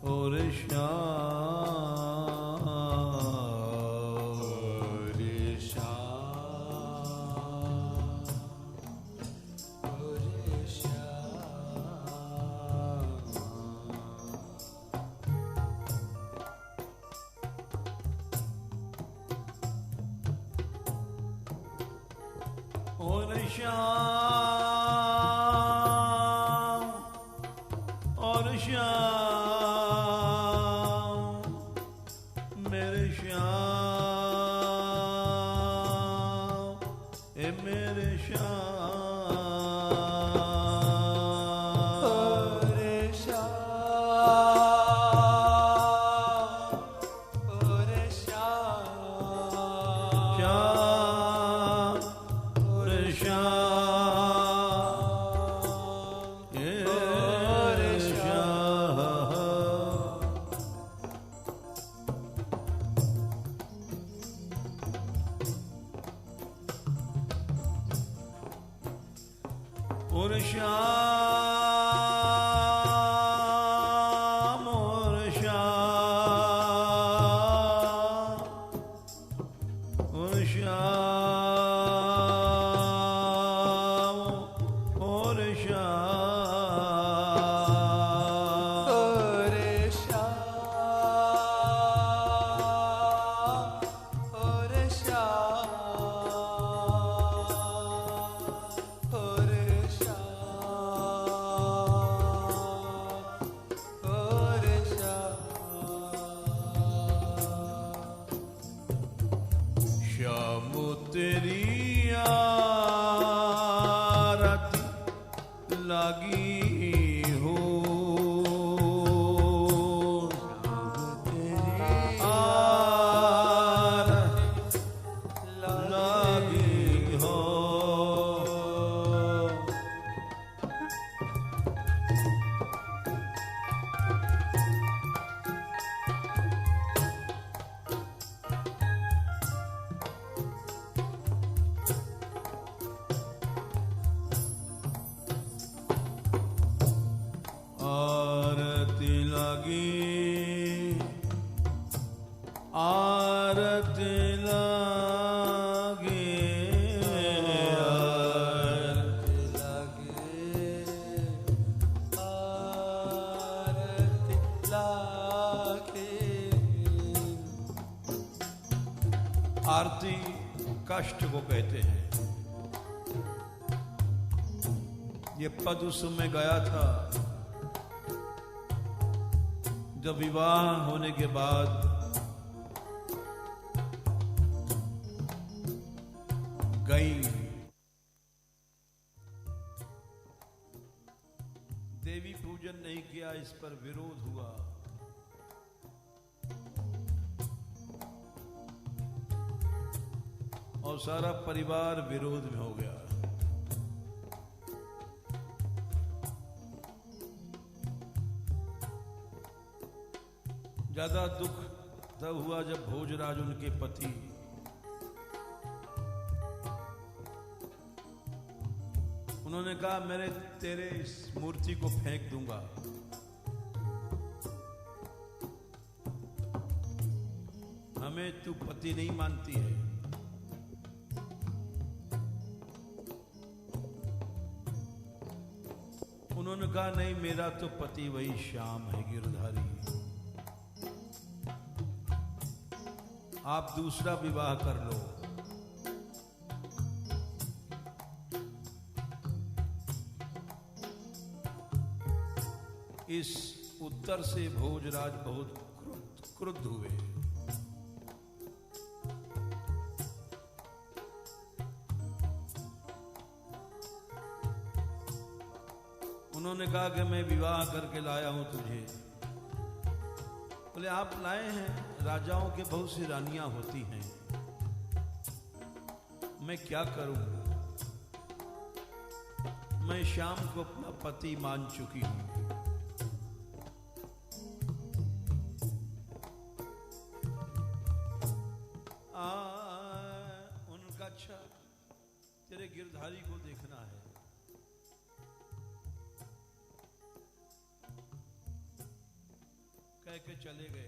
और श्याम और श्याम और श्याम मेरे श्याम ए मेरे श्याम रे श्याम रे श्याम और श्याम और श्याम और श्याम और श्याम और श्याम और श्याम तेरी आरती लागी हो आरती लागी हो आरती लागी आरती लागी आरती लागी आरती कष्ट को कहते हैं। ये पद उस समय गाया था जब विवाह होने के बाद गई देवी पूजन नहीं किया, इस पर विरोध हुआ। और सारा परिवार विरोध में हो गया। ज्यादा दुख तब हुआ जब भोजराज उनके पति उन्होंने कहा मैं तेरे इस मूर्ति को फेंक दूंगा। हमें तू पति नहीं मानती है। उन्होंने कहा नहीं, मेरा तो पति वही श्याम है गिरधारी, आप दूसरा विवाह कर लो। इस उत्तर से भोजराज बहुत क्रुद्ध हुए। उन्होंने कहा कि मैं विवाह करके लाया हूं तुझे। बोले आप लाए हैं, राजाओं के बहुत सी रानियां होती हैं, मैं क्या करूं? मैं श्याम को अपना पति मान चुकी हूं। उनका अच्छा तेरे गिरधारी को देखना है। के चले गए।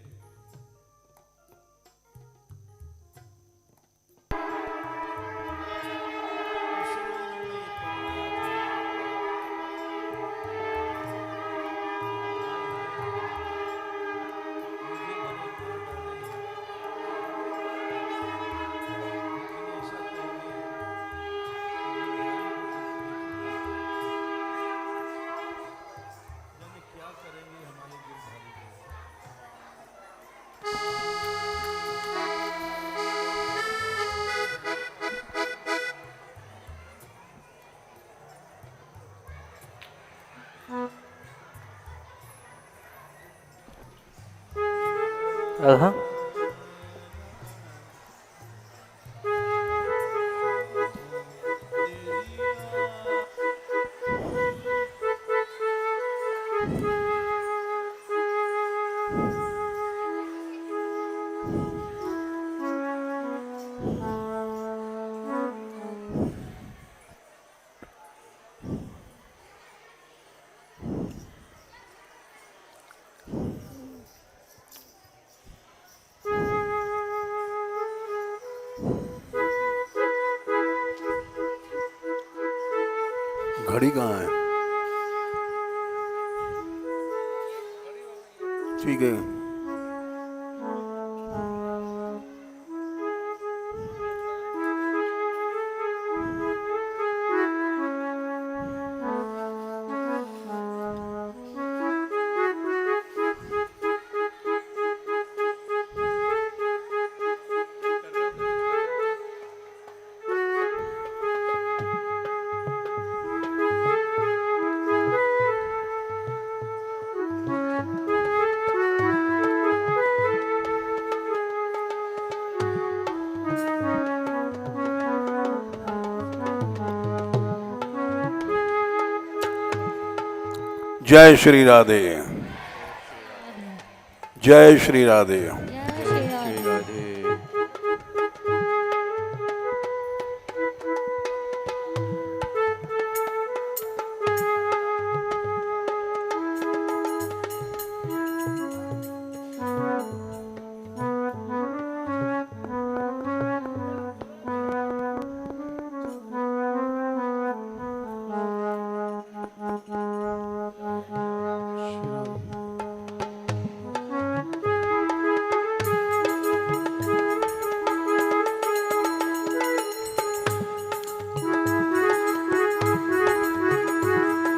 घड़ी कहाँ है? ठीक है। जय श्री राधे, जय श्री राधे।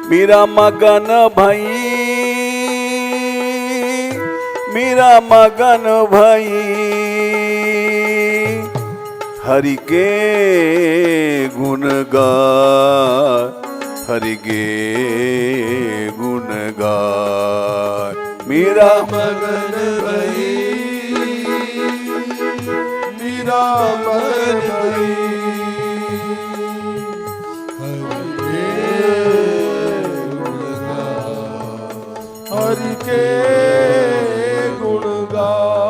मेरा मगन भाई, मेरा मगन भाई, हरि के गुण गाय, हरि के गुण गाय। मेरा मगन भाई, मेरा मगन भाई, हरि के गुण गाय।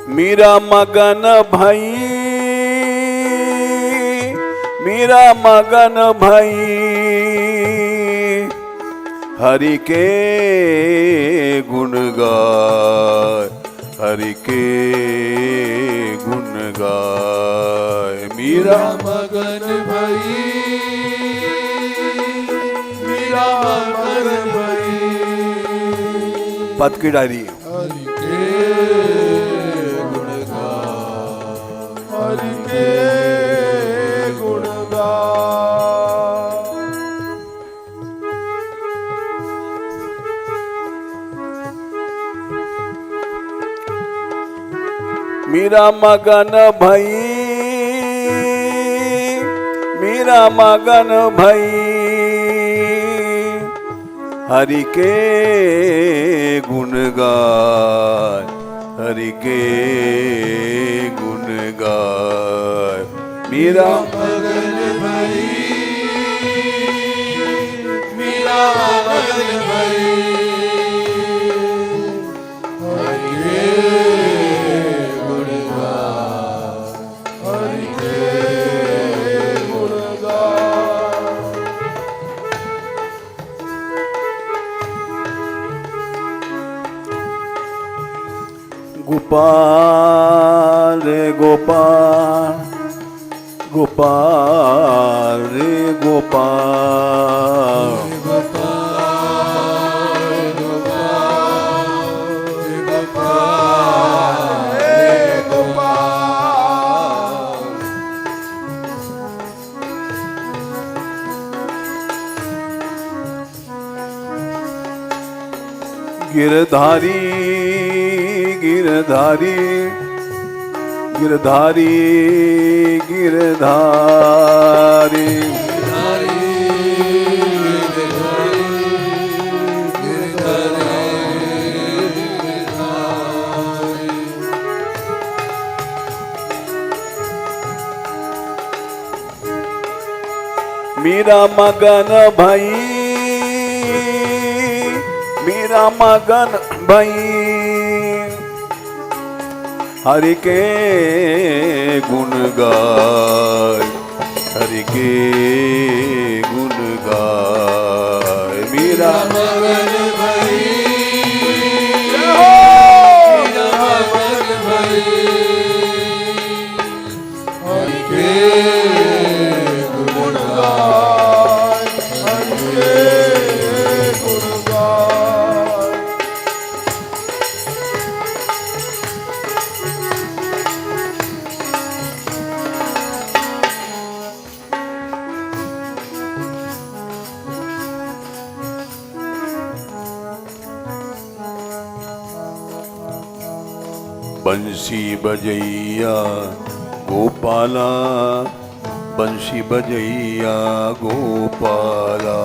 मेरा मगन भाई, मेरा मगन भाई, हरि के गुण गाय, हरि के गुण गाय। मेरा मगन भाई, मेरा मगन भाई, पद की डायरी। हरि के गुण गाय, हरि के गुण गाय। मेरा मगन भाई, मेरा मगन भाई, हरि के गुण गाय, हरि के गुण गाय। मेरा मगन भाई, मेरा मगन भाई, हरि के गुण गाय, गोपाल रे गोपाल, गोपाल रे गोपाल, गिरधारी गिरधारी गिरधारी गिरधारी, मेरा मगन भाई, मेरा मगन भाई, हरि के गुण गाय, हरि के गुण गाय, मेरा मगन भाई, हो मेरा मगन भाई, हरि के गुण गाय, हरि के गुण गाय। बंसी बजैया गोपाला, बंसी बजैया गोपाला,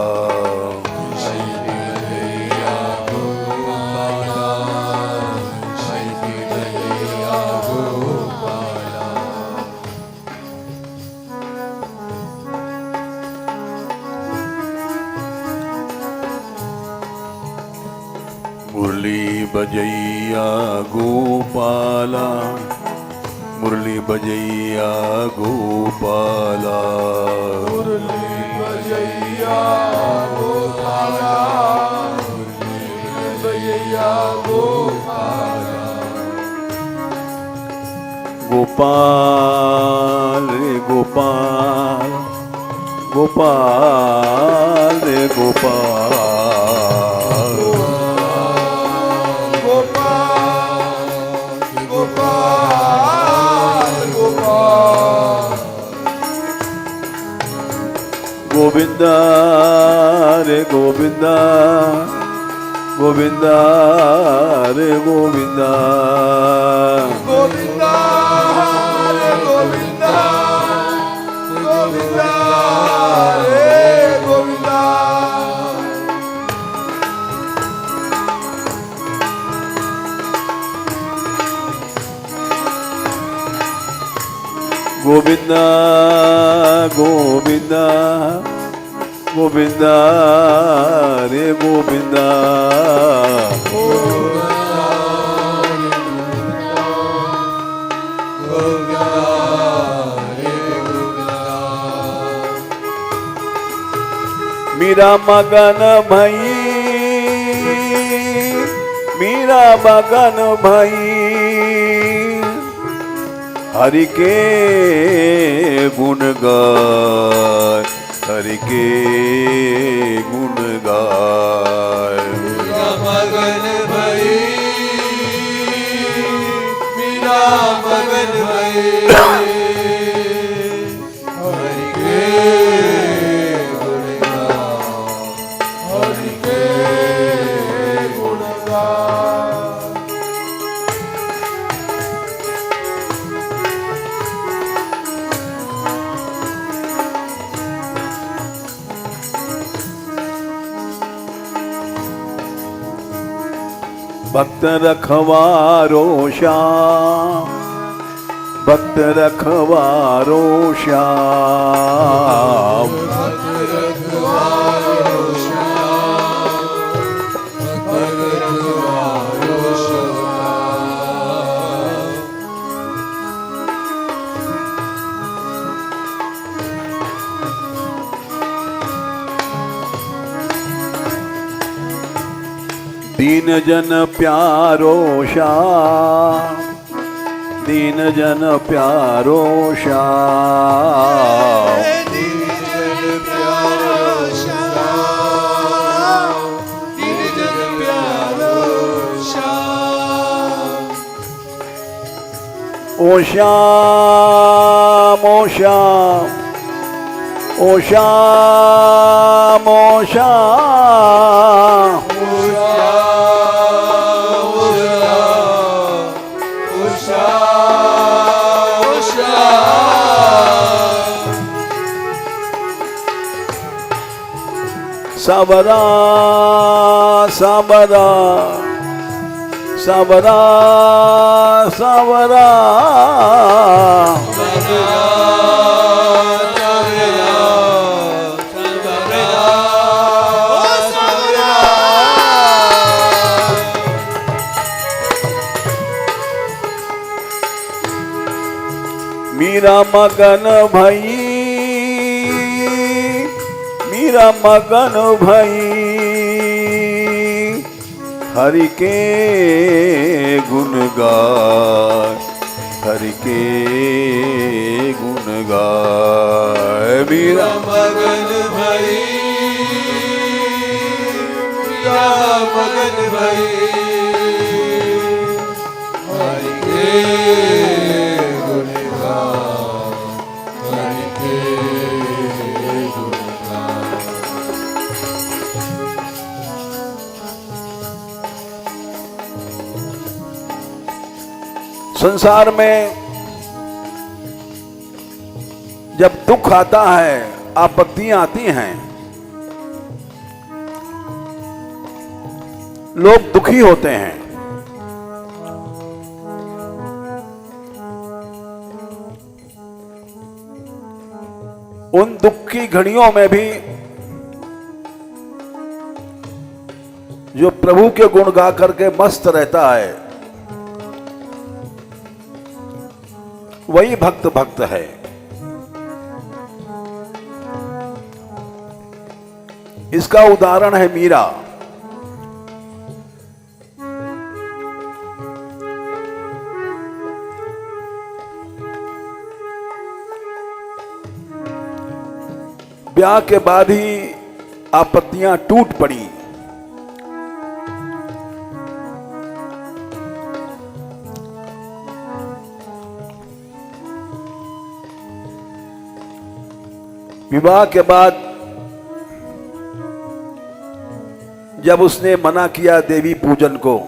मुरली बजैया गोपाला, मुरली बजैया गोपाला, मुरली बजैया गोपाला, मुरली बजैया गोपाला, गोपाल रे गोपाल, गोपाल रे गोपाल, गोविंदा रे गोविंदा, गोविंदा रे गोविंदा, गोविंदा रे गोविंदा, गोविंदा रे गोविंदा, गोविंदा गोविंदा, गोविंदा रे गोविंदा, मेरा मगन भाई, मेरा मगन भाई, हरि के गुण गाय, हरि के गुण गाय, मेरा मगन भाई, मेरा मगन भाई, हरि के गुण गाय, हरि के गुण गाय। भक्त रखवारो श्याम, भक्त रखवारो श्याम, भक्त रखवारो श्याम, भक्त रखवारो श्याम, दीन जन प्यारो श्याम, दीन जन प्यारो श्याम। दीन प्यारो श्याम, दीन प्यारो श्याम। ओ श्याम ओ श्याम ओ श्याम ओ श्याम। सावरा सावरा सावरा सावरा मीरा मगन भई, मीरा मगन भई हरि के गुण गाय, हरि के गुण गाय। मीरा मगन भई, मीरा मगन भई हरि के गुण गाय, हरि के गुण गाय। संसार में जब दुख आता है, आपत्तियां आती हैं, लोग दुखी होते हैं। उन दुख की घड़ियों में भी जो प्रभु के गुण गा करके मस्त रहता है, वही भक्त भक्त है। इसका उदाहरण है मीरा। ब्याह के बाद ही आपत्तियां टूट पड़ी। विवाह के बाद जब उसने मना किया देवी पूजन को,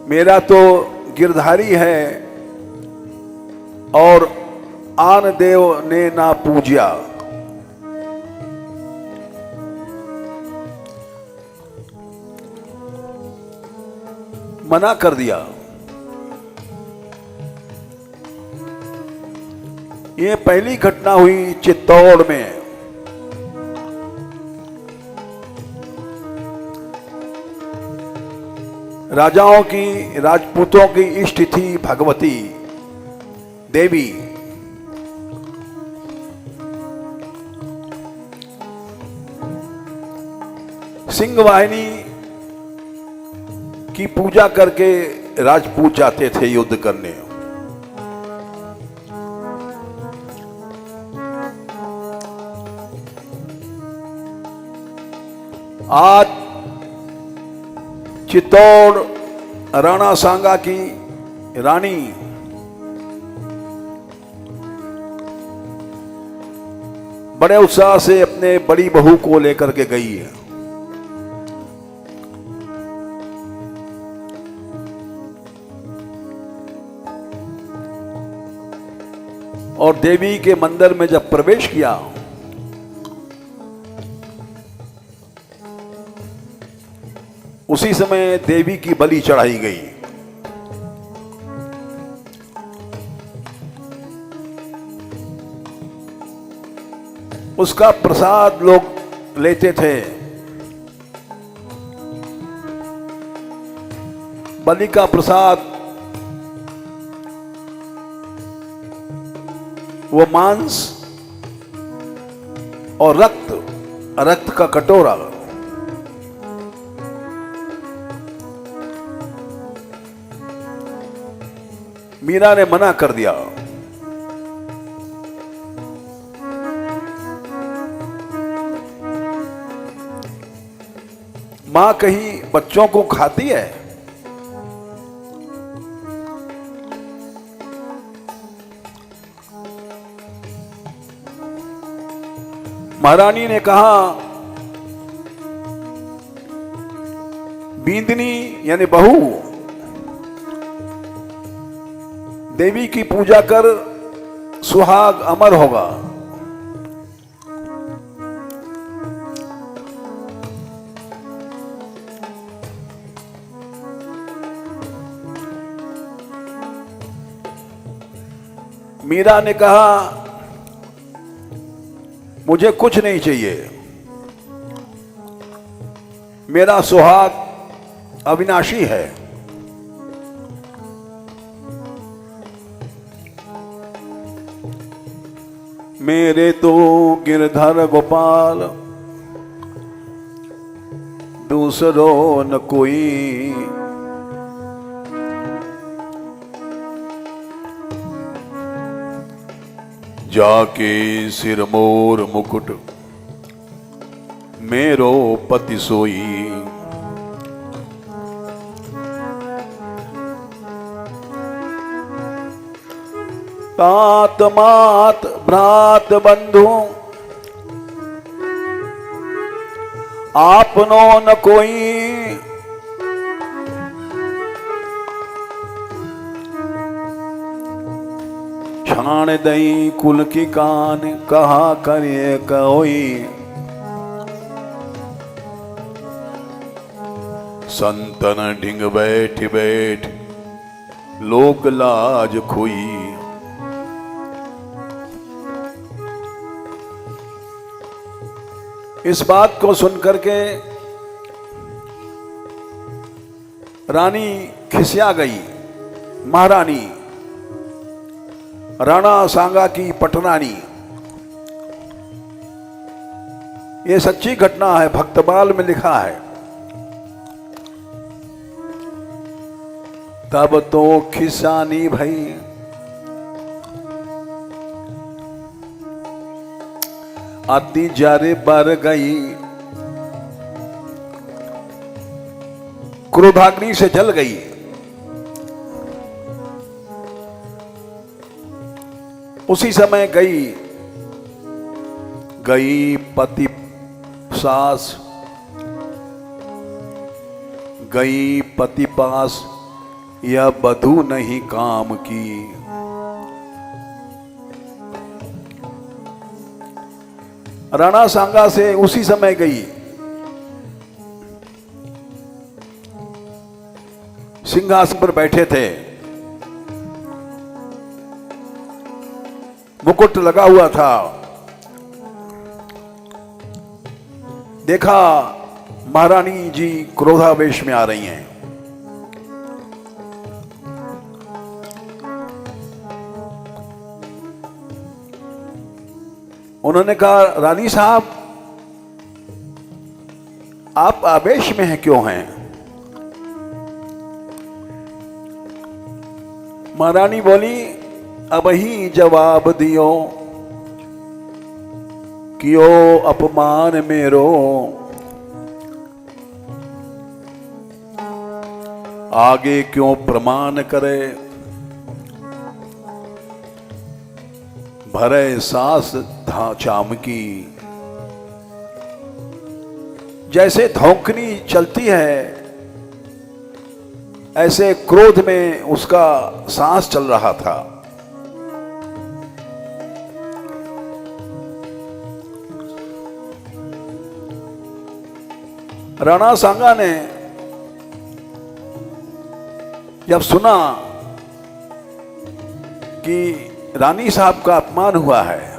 मेरा तो गिरधारी है और आन देव ने ना पूज्या। मना कर दिया। ये पहली घटना हुई चित्तौड़ में। राजाओं की, राजपूतों की इष्ट थी भगवती देवी। सिंह वाहिनी की पूजा करके राजपूत जाते थे युद्ध करने। आज चित्तौड़ राणा सांगा की रानी बड़े उत्साह से अपने बड़ी बहू को लेकर के गई है। और देवी के मंदिर में जब प्रवेश किया, उसी समय देवी की बलि चढ़ाई गई। उसका प्रसाद लोग लेते थे। बलि का प्रसाद वो मांस और रक्त, रक्त का कटोरा। मीरा ने मना कर दिया। मां कहीं बच्चों को खाती है? महारानी ने कहा, बींदनी यानी बहू देवी की पूजा कर सुहाग अमर होगा। मीरा ने कहा, मुझे कुछ नहीं चाहिए, मेरा सुहाग अविनाशी है। मेरे तो गिरधर गोपाल दूसरो न कोई, जाके सिरमोर मुकुट मेरो पति सोई। तात मात भ्रात बंधु आपनो न कोई, छाण दई कुल की कान कहा करे कोई। संतन ढिंग बैठ बैठ लोक लाज खोई। इस बात को सुनकर के रानी खिसिया गई। महारानी राणा सांगा की पटरानी, ये सच्ची घटना है, भक्तमाल में लिखा है। तब तो खिसानी भई, अति जारे बर गई, क्रोधाग्नि से जल गई। उसी समय गई पति सास, गई पति पास, यह बधू नहीं काम की। राणा सांगा से उसी समय गई। सिंहासन पर बैठे थे, मुकुट लगा हुआ था। देखा महारानी जी क्रोधावेश में आ रही हैं। उन्होंने कहा, रानी साहब आप आवेश में हैं, क्यों हैं? महारानी बोली, अब ही जवाब दियो, कियो अपमान मेरो, आगे क्यों प्रमाण करे, भरे सास धा चामकी। जैसे धौंकनी चलती है, ऐसे क्रोध में उसका सांस चल रहा था। राणा सांगा ने जब सुना कि रानी साहब का अपमान हुआ है,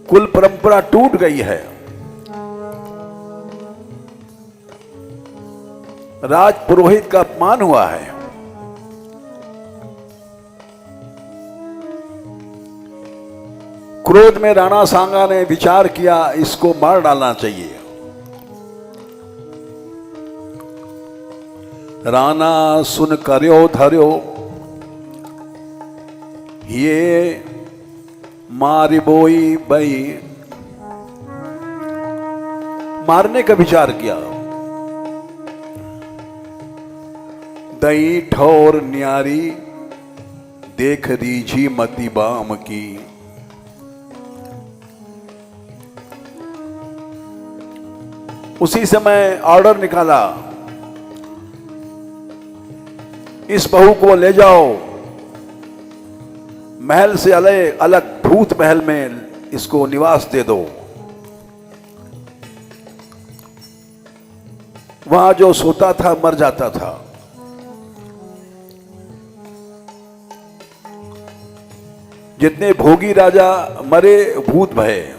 कुल परंपरा टूट गई है, राज पुरोहित का अपमान हुआ है, क्रोध में राणा सांगा ने विचार किया, इसको मार डालना चाहिए। राना सुन कर्यो धर्यो, ये मारी बोई बई। मारने का विचार किया। दई ठोर न्यारी देख रीझी मती बाम की। उसी समय ऑर्डर निकाला, इस बहू को ले जाओ, महल से अलग अलग भूत महल में इसको निवास दे दो। वहां जो सोता था मर जाता था। जितने भोगी राजा मरे भूत भये।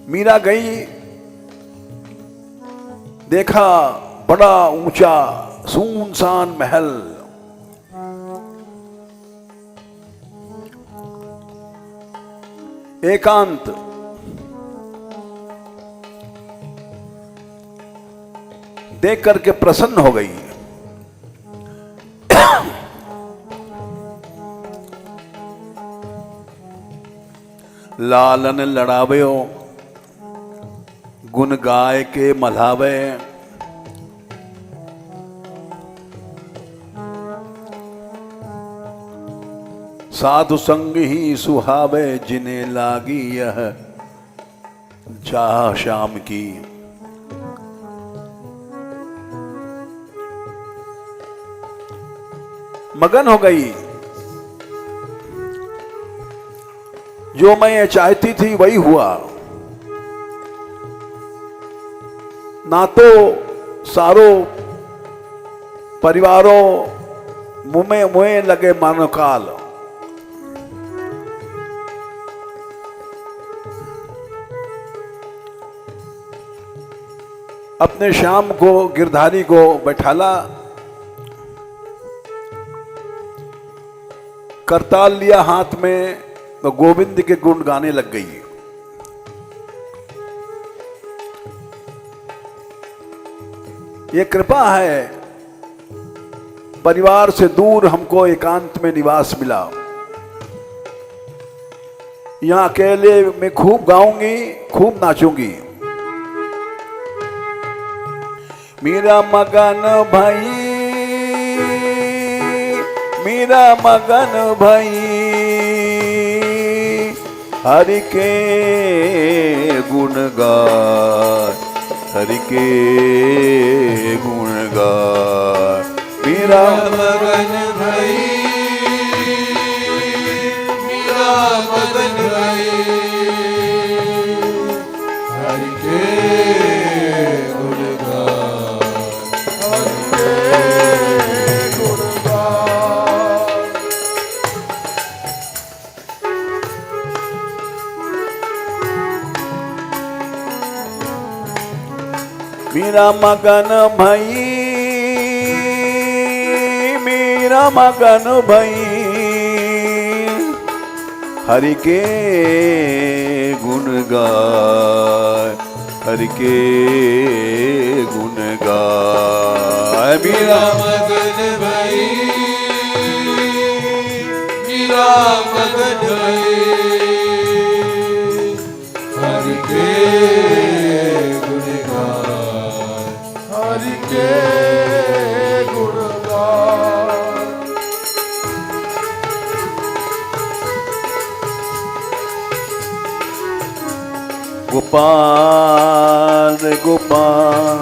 मीरा गई, देखा बड़ा ऊंचा सुनसान महल। एकांत। देख करके प्रसन्न हो गई। लालन लड़ावयो, गुण गाय के मल्हावे। साधु संग ही सुहावे, जिन्हें लागी यह चाह शाम की। मगन हो गई। जो मैं चाहती थी वही हुआ। ना तो सारो परिवारों मुँह लगे मानो काल। अपने श्याम को, गिरधारी को बैठाला, करताल लिया हाथ में, तो गोविंद के गुण गाने लग गई। ये कृपा है, परिवार से दूर हमको एकांत में निवास मिला। यहां अकेले में खूब गाऊंगी, खूब नाचूंगी। मेरा मगन भाई, मेरा मगन भाई, हरि के गुण गाय, हरि के गुण गाय। मेरा मगन भाई, मेरा मगन भाई, हरि के गुण गाय, हरि के गुण गाय। मेरा मगन भाई, मेरा मगन भाई, हरि के गुण गाय, हरि के गुण गाय। मेरा मगन भाई, मेरा मगन भाई, हरि के गुण गाय, हरि के गुण गाय। गोपाल रे गोपाल,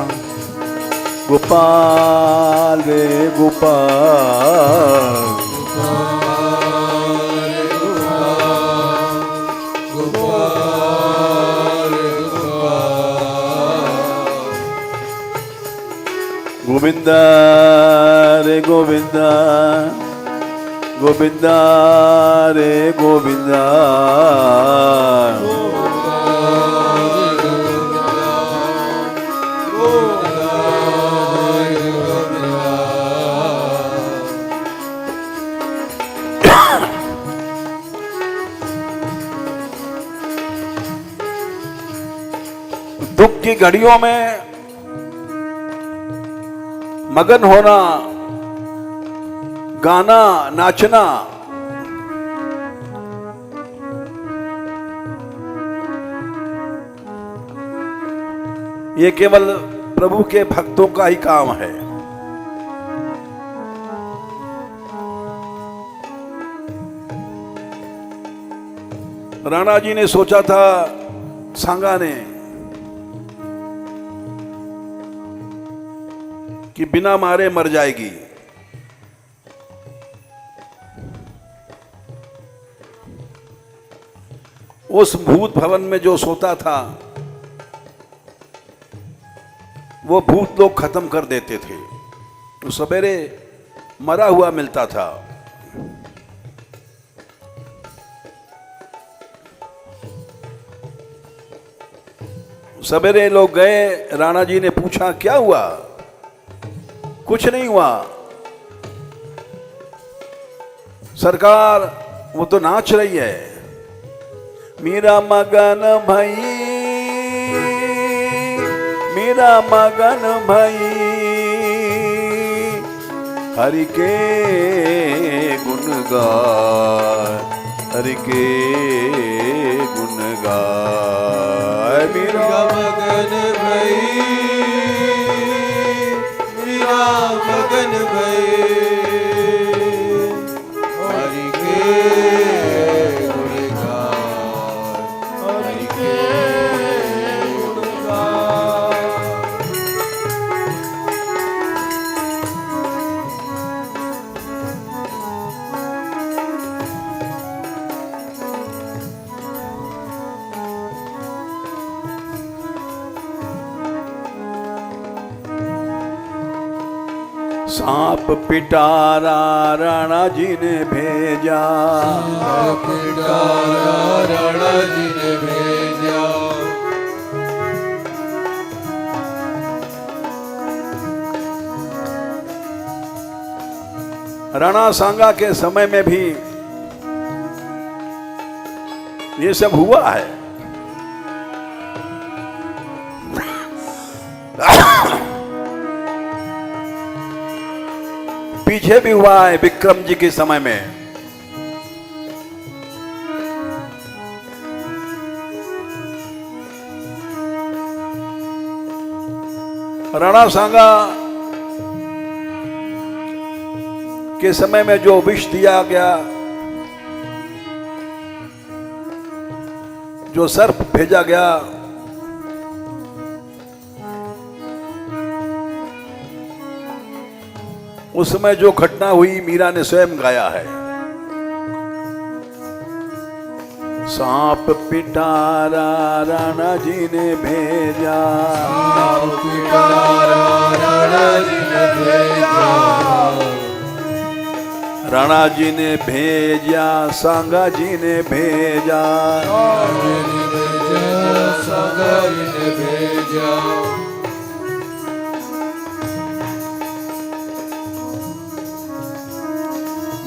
गोपाल रे गोपाल, गोविंदा रे गोविंदा, गोविंदा रे गोविंदा। की घड़ियों में मगन होना, गाना, नाचना, ये केवल प्रभु के भक्तों का ही काम है। राणा जी ने सोचा था, सांगा ने, कि बिना मारे मर जाएगी। उस भूत भवन में जो सोता था वो भूत लोग खत्म कर देते थे। तो सवेरे मरा हुआ मिलता था। सवेरे लोग गए, राणा जी ने पूछा क्या हुआ? कुछ नहीं हुआ सरकार, वो तो नाच रही है। मेरा मगन भाई, मेरा मगन भाई, हरि के गुण गाय, हरि के गुण गाय। मेरा मगन भाई, मेरा मगन भाई, हरि के गुण गाय, हरि के गुण गाय। सांप पिटारा राणा जी ने भेजा, सांप पिटारा राणा जी ने भेजा। राणा सांगा के समय में भी ये सब हुआ है। पीछे भी हुआ है विक्रम जी के समय में। राणा सांगा के समय में जो विष दिया गया, जो सर्प भेजा गया, उस समय जो घटना हुई मीरा ने स्वयं गाया है। सांप पिटारा राणा जी ने भेजा, सांप पिटारा राणा जी ने भेजा। राणा जी ने भेजा, सांगा जी ने भेजा, सांगा जी ने भेजा।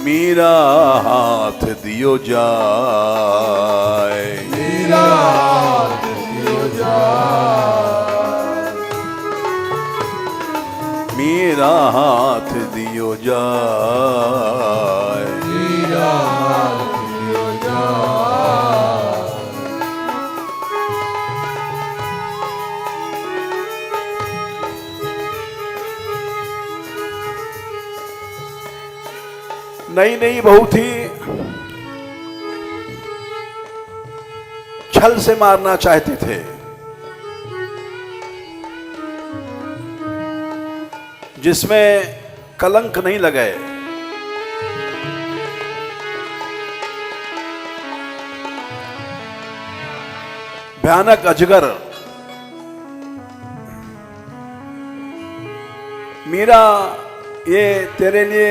मीरा हाथ दियो जाए, मेरा हाथ दियो जाए, मेरा हाथ दियो जाए। मेरा हाथ दियो जाए। नई नई बहू थी, छल से मारना चाहते थे। जिसमें कलंक नहीं लगे। भयानक अजगर मीरा, ये तेरे लिए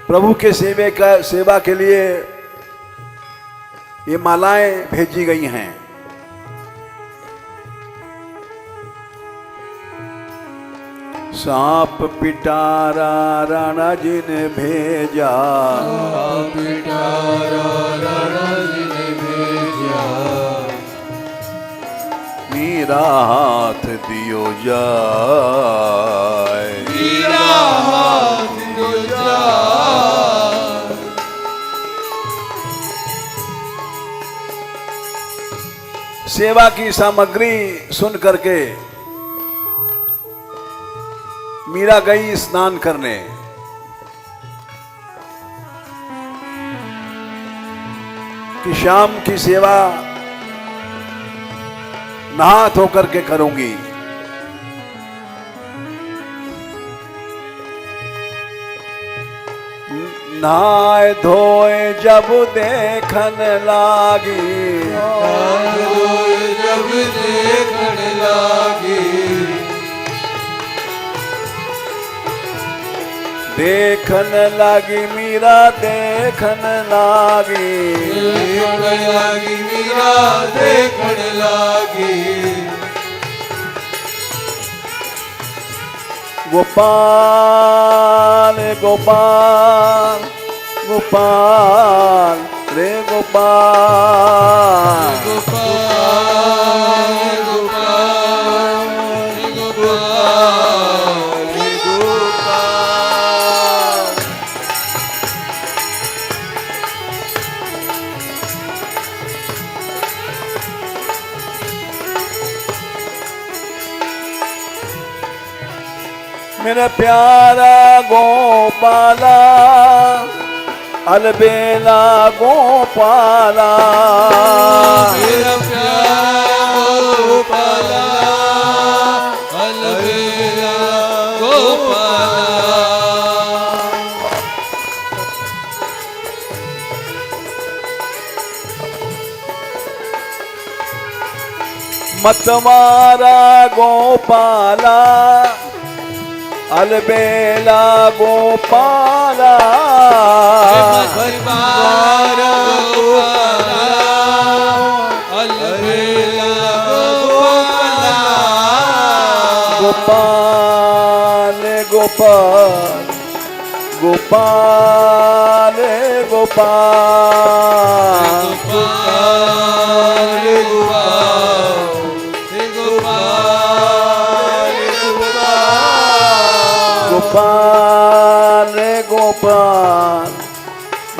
प्रभु के सेवा के लिए ये मालाएं भेजी गई हैं। सांप पिटारा राणा जी ने भेजा, पिटारा राणा जी ने भेजा, मीरा हाथ दियो जाए, मीरा हाथ दियो जाए। सेवा की सामग्री सुन करके मीरा गई स्नान करने। कि शाम की सेवा नहा धो करके करूंगी। नहाए धोए जब देखन लागी, जब देखन लागी, देखन लागी मीरा देखन लागी, देखन लागी मीरा देखन लागी। गोपाल गोपाल गोपाल रे गोपाल, गोपाल गोपाल गोपाल गोपाल। मेरा प्यारा गोपाला, अलबेला गोपाला, मेरा प्यारा गोपाला, अलबेला गोपाला। मतवारा गोपाला, अलबेला गोपाला, मतवारा गोपाला, अलबेला गोपाला। गोपाल गोपाल गोपाल गोपाल, गोपाल गोपाल गोपाल गोपाल गोपाल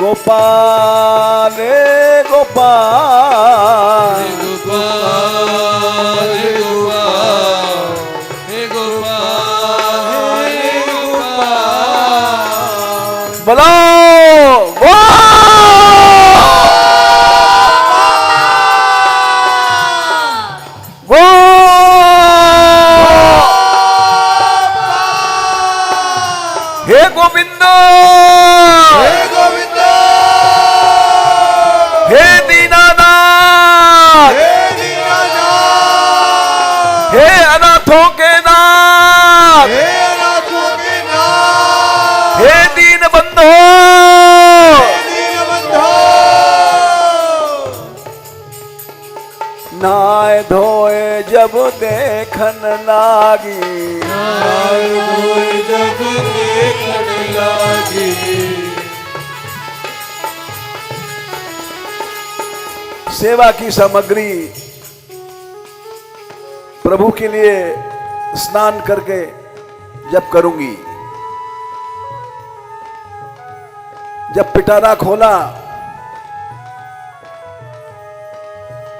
गोपाल गोपाल गोपाल गोपाल। बोलो हे गोविंद, हे गोविंद, हे दीनानाथ, हे दीनानाथ, हे अनाथों के नाथ, हे अनाथों के नाथ, हे दीन बंधो, हे दीनबंधो। नहाए धोए जब देखन लागी, नहाए धोए जब देखन लागी, सेवा की सामग्री प्रभु के लिए स्नान करके जब करूंगी, जब पिटारा खोला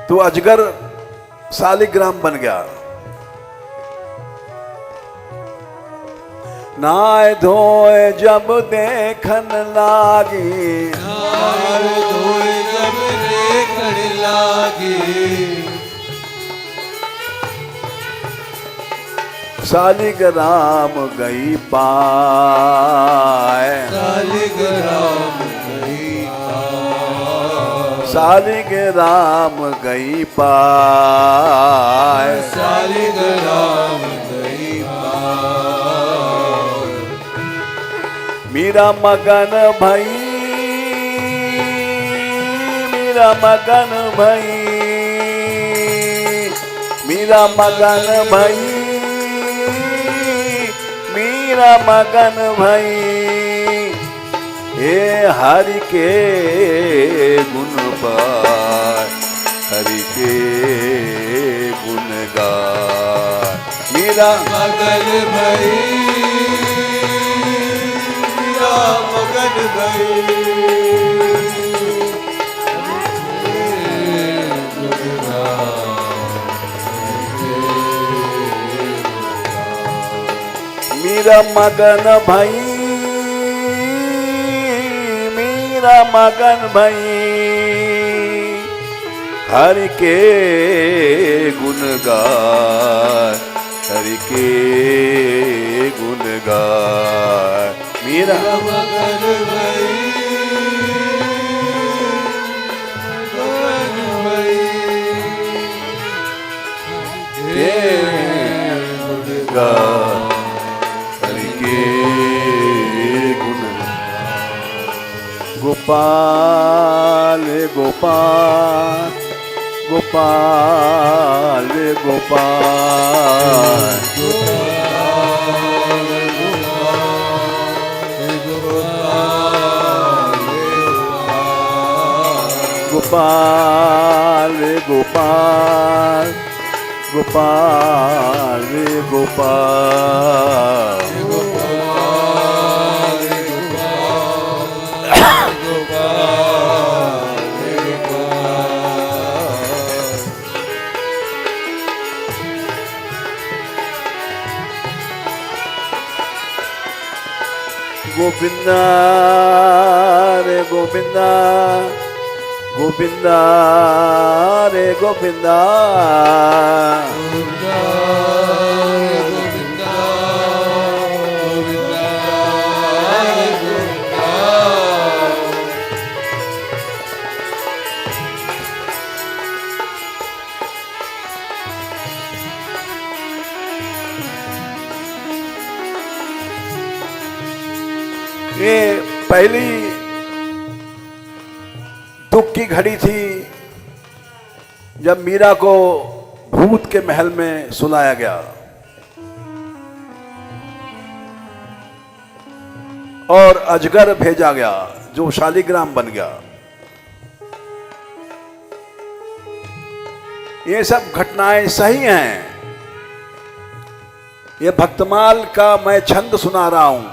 तो अजगर शालिग्राम बन गया। नहाए धोए जब देखन लागी, नहाए धोए जब देखन लागी, शालिग्राम गई पाए, शालिग्राम गई पाए, शालिग्राम गई पाए, शालिग्राम गई पाए। मीरा मगन भई, मीरा मगन भई, मीरा मगन भई, मीरा मगन भई हे हरि के गुण गाय, हरि के गुण गाय। मीरा मगन भई, मीरा मगन भई, मीरा मगन भई, मीरा मगन भई हरि के गुण गाय, हरि के गुण गाय। मीरा मगन भई, मगन भई, के गुण गाय, हरि के गुण गाय। गोपाल गोपाल गोपाल गोपाल गोपाल गोपाल गोपाल गोपाल गोविंदा रे गोविंदा, गोविंदा रे गोविंदा, गोविंदा गोविंदा गोविंदा गोविंदा। ये पहली दुख की घड़ी थी जब मीरा को भूत के महल में सुलाया गया और अजगर भेजा गया जो शालिग्राम बन गया। ये सब घटनाएं सही हैं। ये भक्तमाल का मैं छंद सुना रहा हूं।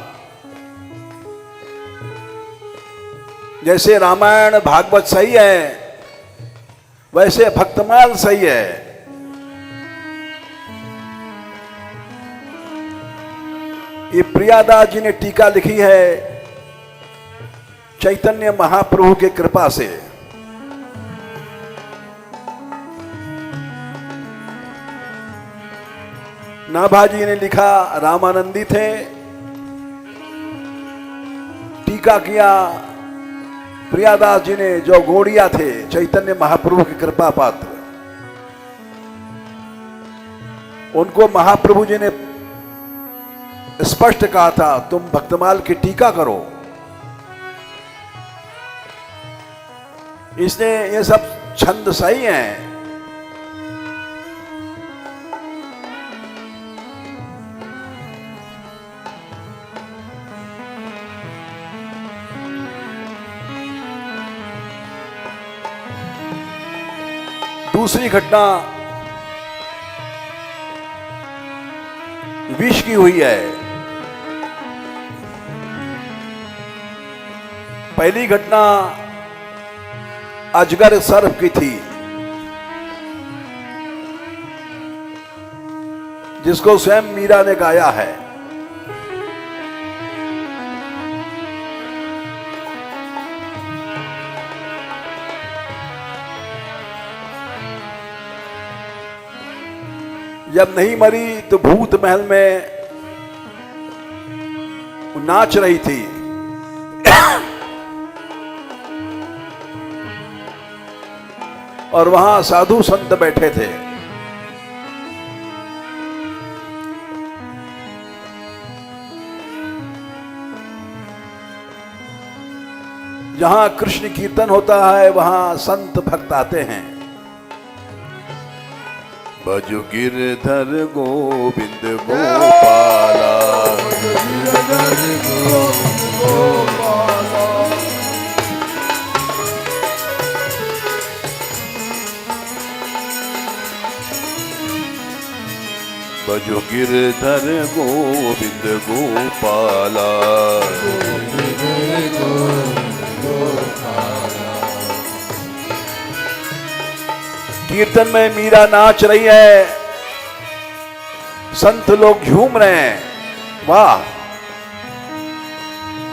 जैसे रामायण भागवत सही है वैसे भक्तमाल सही है। ये प्रियादास जी ने टीका लिखी है चैतन्य महाप्रभु के कृपा से। नाभाजी ने लिखा, रामानंदी थे, टीका किया प्रियादास जी ने जो गोड़िया थे चैतन्य महाप्रभु की कृपा पात्र। उनको महाप्रभु जी ने स्पष्ट कहा था तुम भक्तमाल की टीका करो। इसने ये सब छंद सही हैं। दूसरी घटना विष की हुई है। पहली घटना अजगर सर्प की थी जिसको स्वयं मीरा ने गाया है। जब नहीं मरी तो भूत महल में नाच रही थी। और वहां साधु संत बैठे थे। जहां कृष्ण कीर्तन होता है वहां संत भक्त आते हैं। भजो गिरधर गोविंद गोपाला, गिरधर गोविंद गोपाला। कीर्तन में मीरा नाच रही है, संत लोग झूम रहे हैं। वाह!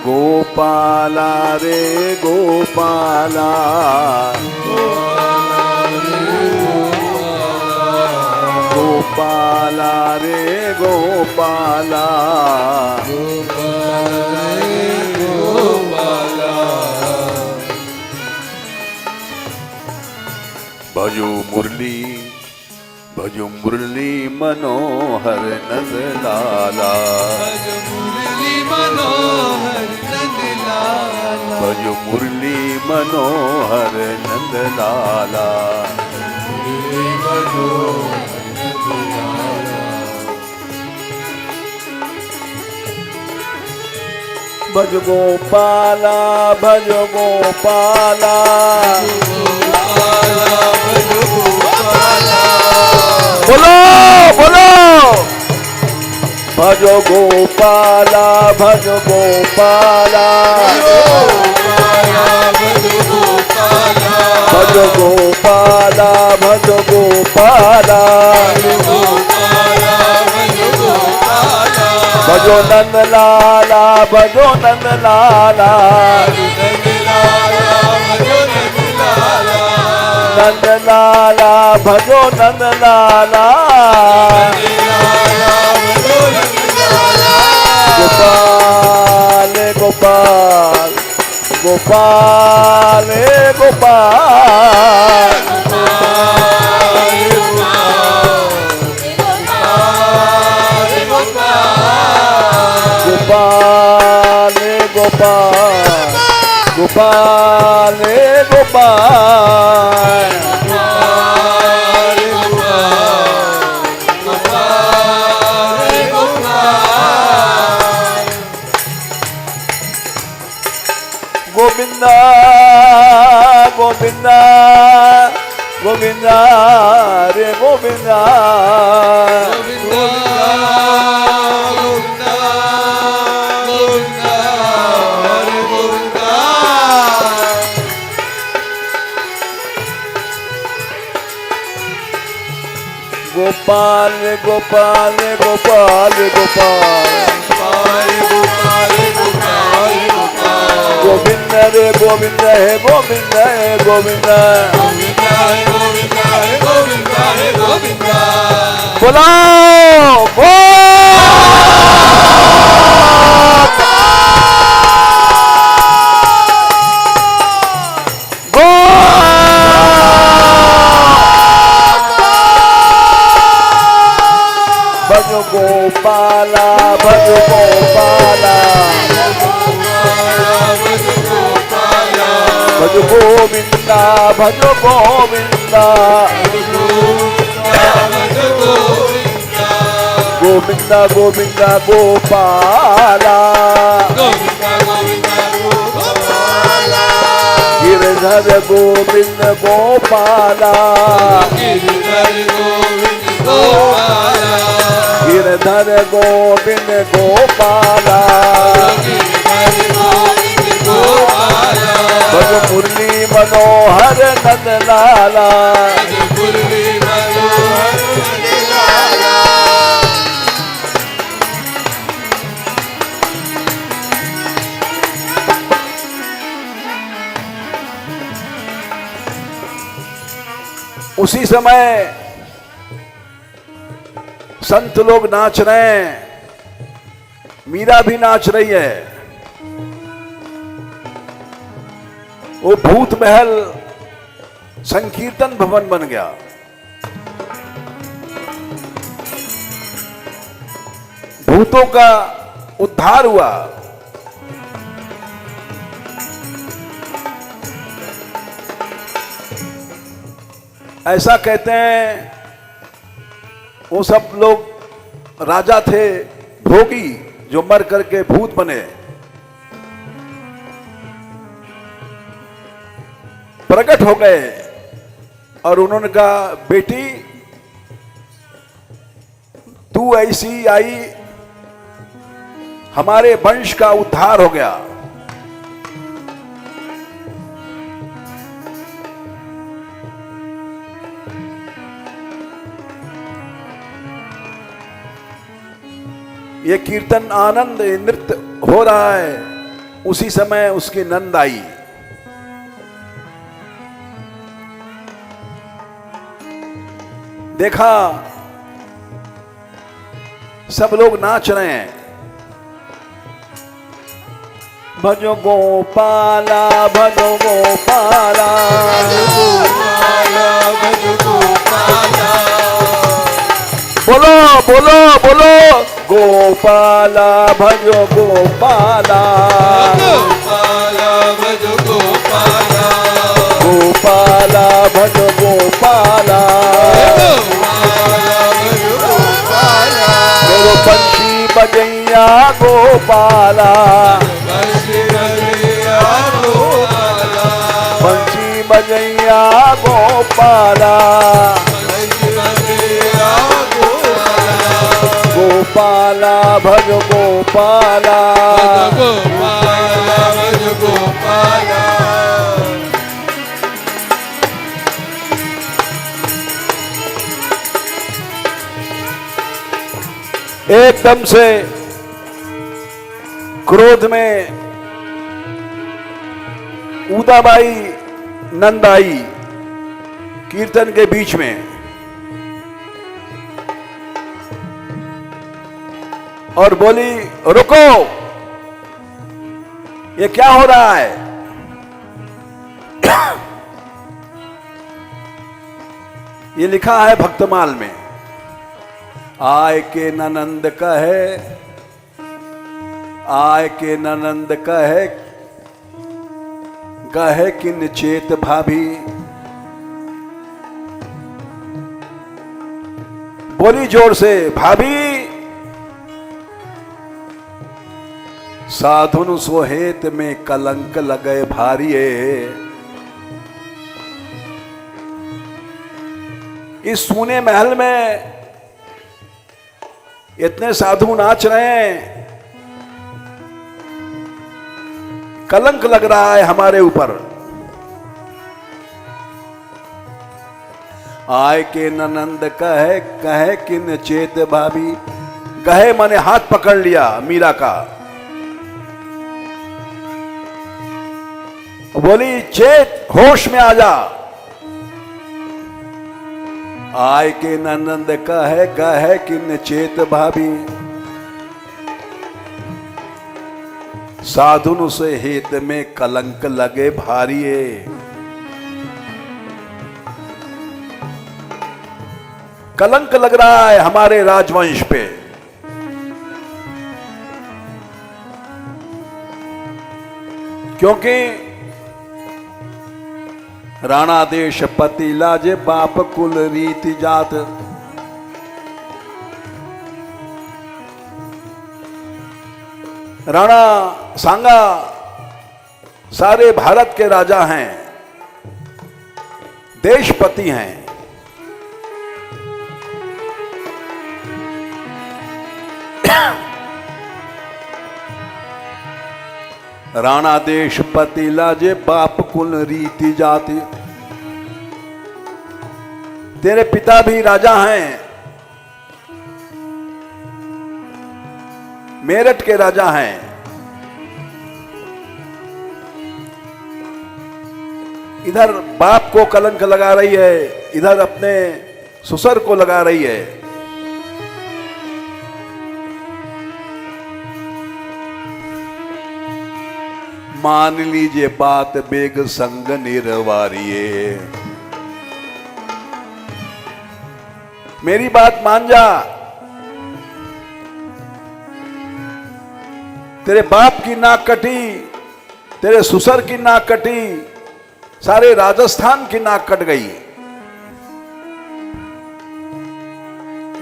गोपाला रे गोपाला, गोपाला रे गोपाला, भजो मुरली मनोहर नंद लाला, भजो मुरली मनोहर नंद लाला। भज गोपाला, भज गोपाला, बोलो बोलो। भजो गोपाला, भज गोपाला, भज गोपाला, भज गोपाला, भजो नंद लाला, भजो नंद लाला, नंद लाला, भजो नंद लाला। गोपाल गोपाल, गोपाल गोपाल, गोपाल गोपाल, गोपाल गोपाल, गोविंदा गोविंदा गोविंदा रे गोविंदा, गोपाल गोपाल गोपाल गोपाल, गोविंद रे गोविंद है, गोविंद है गोविंद, बोलो भज गोपाला, भज गोपाला, भज गोविंदा, भज गोविंदा, गोविंदा गोविंदा गोपाला, गिरधर गोविंद गोपाला, गिरधर गोविंद गोपाला, भज मुरली मनोहर नंद लाला, उसी समय संत लोग नाच रहे हैं, मीरा भी नाच रही है। वो भूत महल संकीर्तन भवन बन गया। भूतों का उद्धार हुआ। ऐसा कहते हैं वो सब लोग राजा थे भोगी जो मर करके भूत बने, प्रकट हो गए और उन्होंने कहा बेटी तू तू ऐसी आई, हमारे वंश का उद्धार हो गया। ये कीर्तन आनंद नृत्य हो रहा है, उसी समय उसकी नंद आई। देखा सब लोग नाच रहे हैं, भजो गोपाला भजो गोपाला, बोलो बोलो बोलो गोपाला भजो गोपाला, गोपाला भजो गोपाला, गोपाला भजो गोपाला, मेरे पंछी बजैया गोपाला, पंछी बजैया गोपाला, गोपाला भज गोपाला, गोपाला भज गोपाला। एकदम से क्रोध में उदाबाई नंद आई कीर्तन के बीच में और बोली, रुको, ये क्या हो रहा है? ये लिखा है भक्तमाल में, आय के ननंद कहे, आय के ननंद कहे, कहे किन चेत भाभी। बोली जोर से, भाभी साधुन सोहेत में कलंक लगे भारिये। इस सूने महल में इतने साधु नाच रहे हैं, कलंक लग रहा है हमारे ऊपर। आय के ननंद कहे, कहे किन चेत भाभी। कहे मैंने हाथ पकड़ लिया मीरा का, बोली चेत, होश में आ जा। आय के ननंद कहे, कहे किन चेत भाभी। साधुन से हित में कलंक लगे भारिये। कलंक लग रहा है हमारे राजवंश पे। क्योंकि राणा देश पति लाजे बाप कुल रीति जात। राणा सांगा सारे भारत के राजा हैं, देशपति हैं। राणा देशपति लाजे बाप कुल रीति जाति। तेरे पिता भी राजा हैं, मेरठ के राजा हैं। इधर बाप को कलंक लगा रही है, इधर अपने ससुर को लगा रही है। मान लीजिए बात बेग संग निर्वारिये। मेरी बात मान जा। तेरे बाप की नाक कटी, तेरे ससुर की नाक कटी, सारे राजस्थान की नाक कट गई।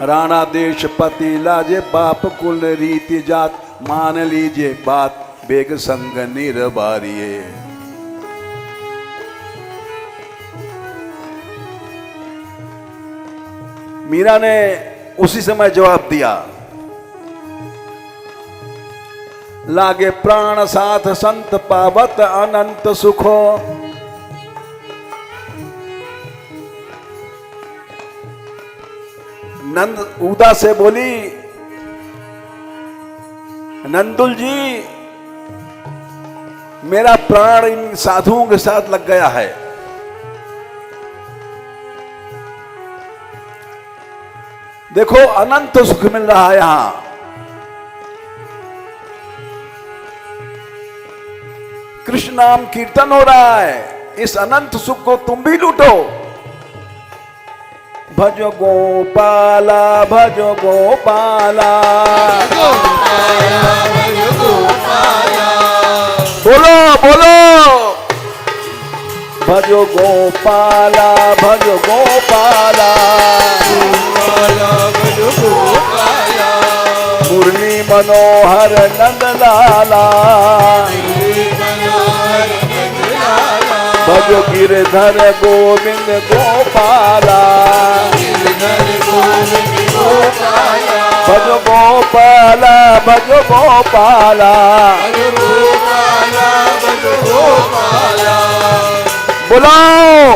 राणा देशपति लाजे बाप कुल रीति जात। मान लीजिए बात बेग संग निर्वारिये। मीरा ने उसी समय जवाब दिया, लागे प्राण साथ संत पावत अनंत सुखो। नंद उदा से बोली, नंदुल जी मेरा प्राण इन साधुओं के साथ लग गया है। देखो अनंत सुख मिल रहा है यहां। कृष्ण नाम कीर्तन हो रहा है, इस अनंत सुख को तुम भी लूटो। भजो गोपाला भजो गोपाला, भजो गोपाला, बोलो बोलो, भजो गोपाला भजो गोपाला, भजो गोपाला, मुरली मनोहर नंद लाला, भजो गिरधर गोविंद गोपाला, भजो गोपाला भजो गोपाला, बुलाओ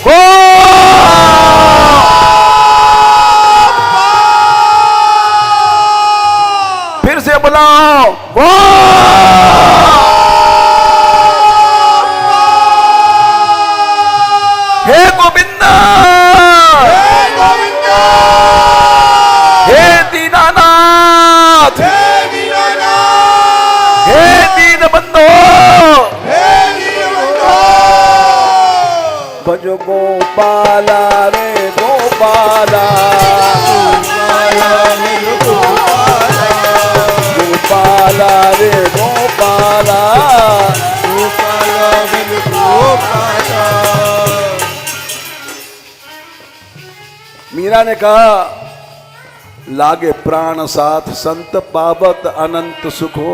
गो। फिर से बुलाओ गो। हे गोविंदा, हे दीनानाथ, हे दीन बंधो, भजो गोपाला रे गोपाला, गोपाला रे गोपाला, मीरा ने कहा, लागे प्राण साथ संत पावत अनंत सुखो।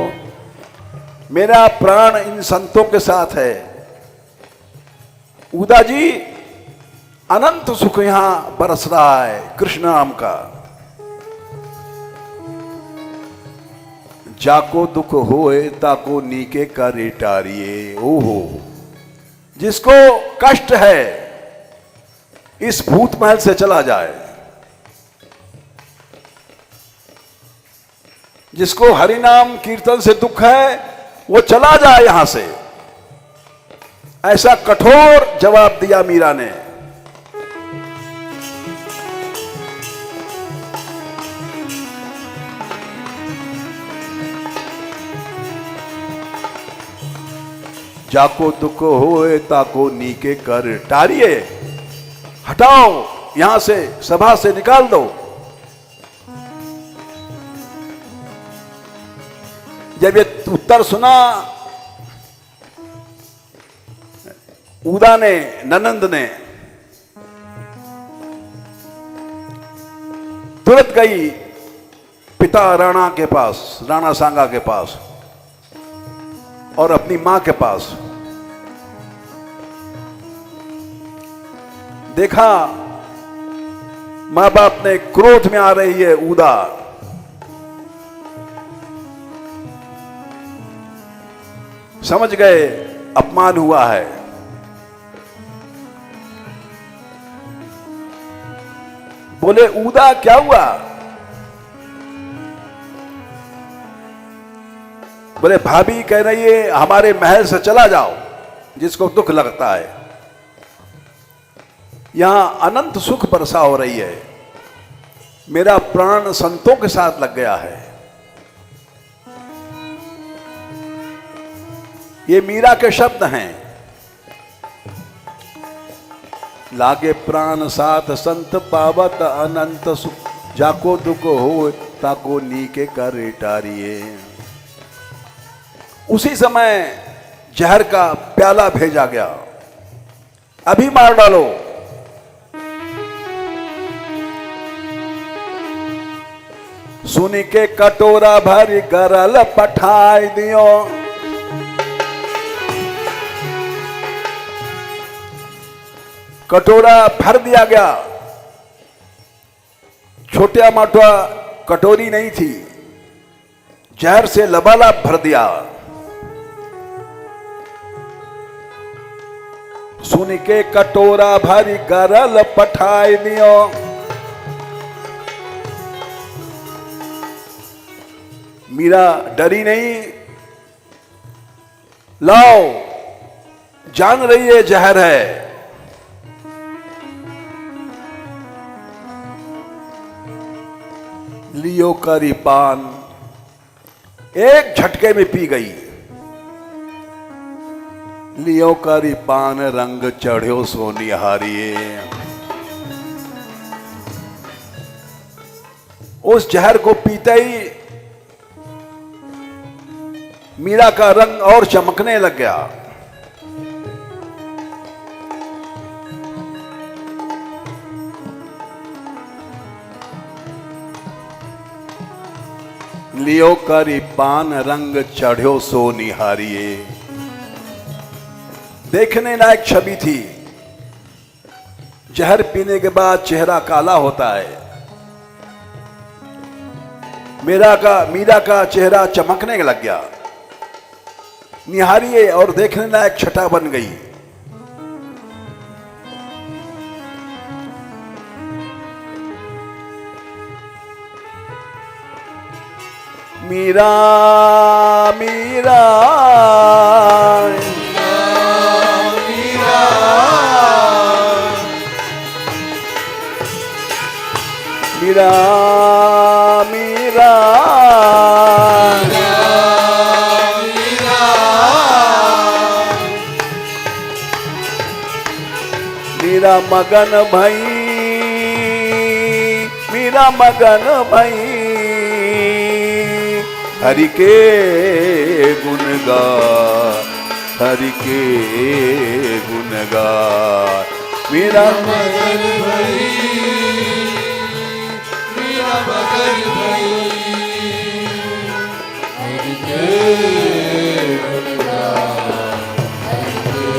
मेरा प्राण इन संतों के साथ है। उदा जी अनंत सुख यहां बरस रहा है कृष्ण नाम का। जाको दुख होए ताको नीके करे टारिये। ओहो, जिसको कष्ट है इस भूत महल से चला जाए, जिसको हरिनाम कीर्तन से दुख है वो चला जाए यहां से। ऐसा कठोर जवाब दिया मीरा ने। जाको दुख होए ताको नीके कर टारिये। हटाओ यहां से, सभा से निकाल दो। जब ये उत्तर सुना, उदा ने, ननंद ने तुरंत गई पिता राणा के पास, राणा सांगा के पास और अपनी मां के पास। देखा मां बाप ने क्रोध में आ रही है उदा। समझ गए अपमान हुआ है। बोले उदा क्या हुआ? बोले भाभी कह रही है हमारे महल से चला जाओ, जिसको दुख लगता है। यहां अनंत सुख बरसा हो रही है, मेरा प्राण संतों के साथ लग गया है। ये मीरा के शब्द हैं। लागे प्राण साथ संत पावत अनंत सुख, जाको दुख हो ताको नीके कर टारिये। उसी समय जहर का प्याला भेजा गया, अभी मार डालो। सुनी के कटोरा भरी गरल पठाई दियो। कटोरा भर दिया गया, छोटा मोटा कटोरी नहीं थी, जहर से लबालब भर दिया। सुन के कटोरा भरी गरल पठाई दियो। मीरा डरी नहीं, लाओ, जान रही है जहर है। लियो करी पान, एक झटके में पी गई। लियो करी पान रंग चढ़्यो सो निहारिए। उस जहर को पीते ही मीरा का रंग और चमकने लग गया। लियो करी पान रंग चढ़्यो सो निहारिए। देखने लायक छवि थी। जहर पीने के बाद चेहरा काला होता है। मीरा का चेहरा चमकने लग गया। निहारिए और देखने लायक छटा बन गई। मीरा मीरा मीरा मीरा मीरा मगन भई, मीरा मगन भई, हरि के गुण गा, हरि के गुण गा। मीरा मगन भई, मीरा मगन भई, हरि के गुण गा, हरि के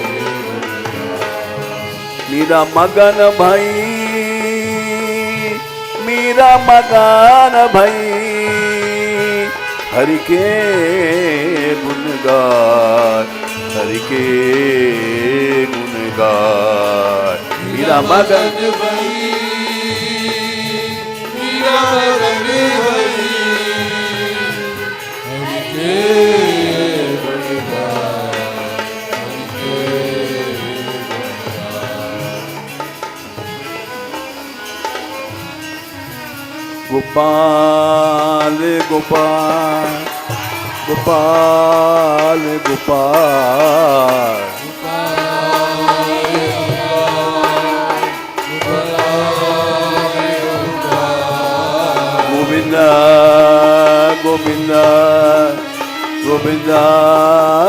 गुण गा। मीरा मगन भई, मीरा मगन भई, हरि के गुण गाय, हरि के गुण गाय। मीरा मगन भई, मीरा मगन भई, हरि के गुण गाय, हरि के गुण गाय। गोपाल गोपाल गोपाल गोपाल गोविंदा गोविंदा गोविंदा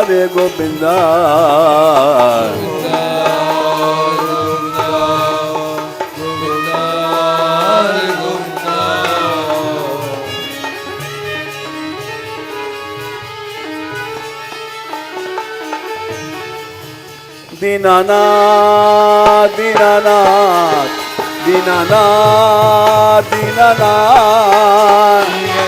रे गोविंदा। दीनानाथ दीनानाथ दीनानाथ दीनानाथ दीनानाथ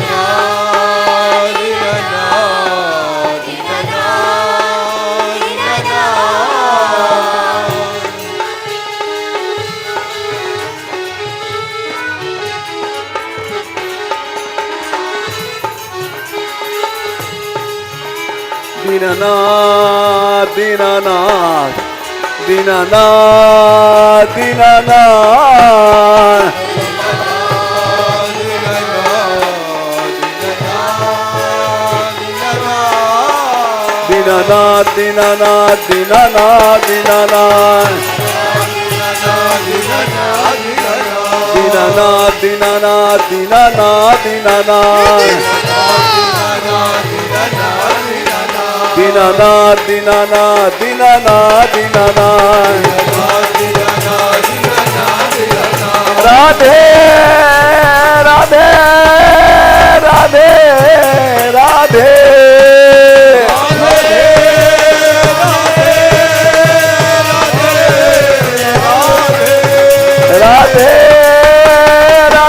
दीनानाथ दीनानाथ दीनानाथ दीनानाथ दीनानाथ दीनानाथ दीनानाथ दीनानाथ दीनानाथ दीनानाथ दीनानाथ दीनानाथ दीनानाथ राधे राधे राधे राधे राधे राधे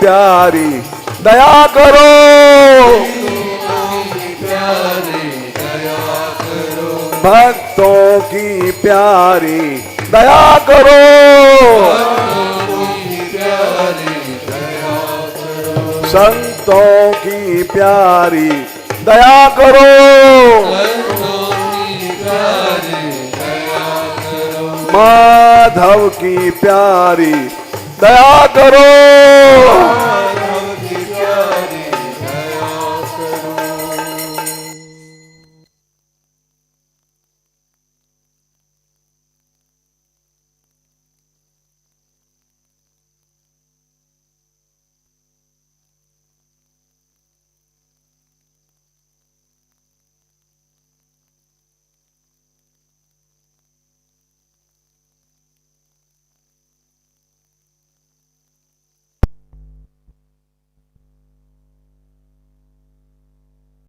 प्यारी दया करो, भक्तों की प्यारी दया करो, संतों की प्यारी दया करो, माधव की प्यारी दया करो।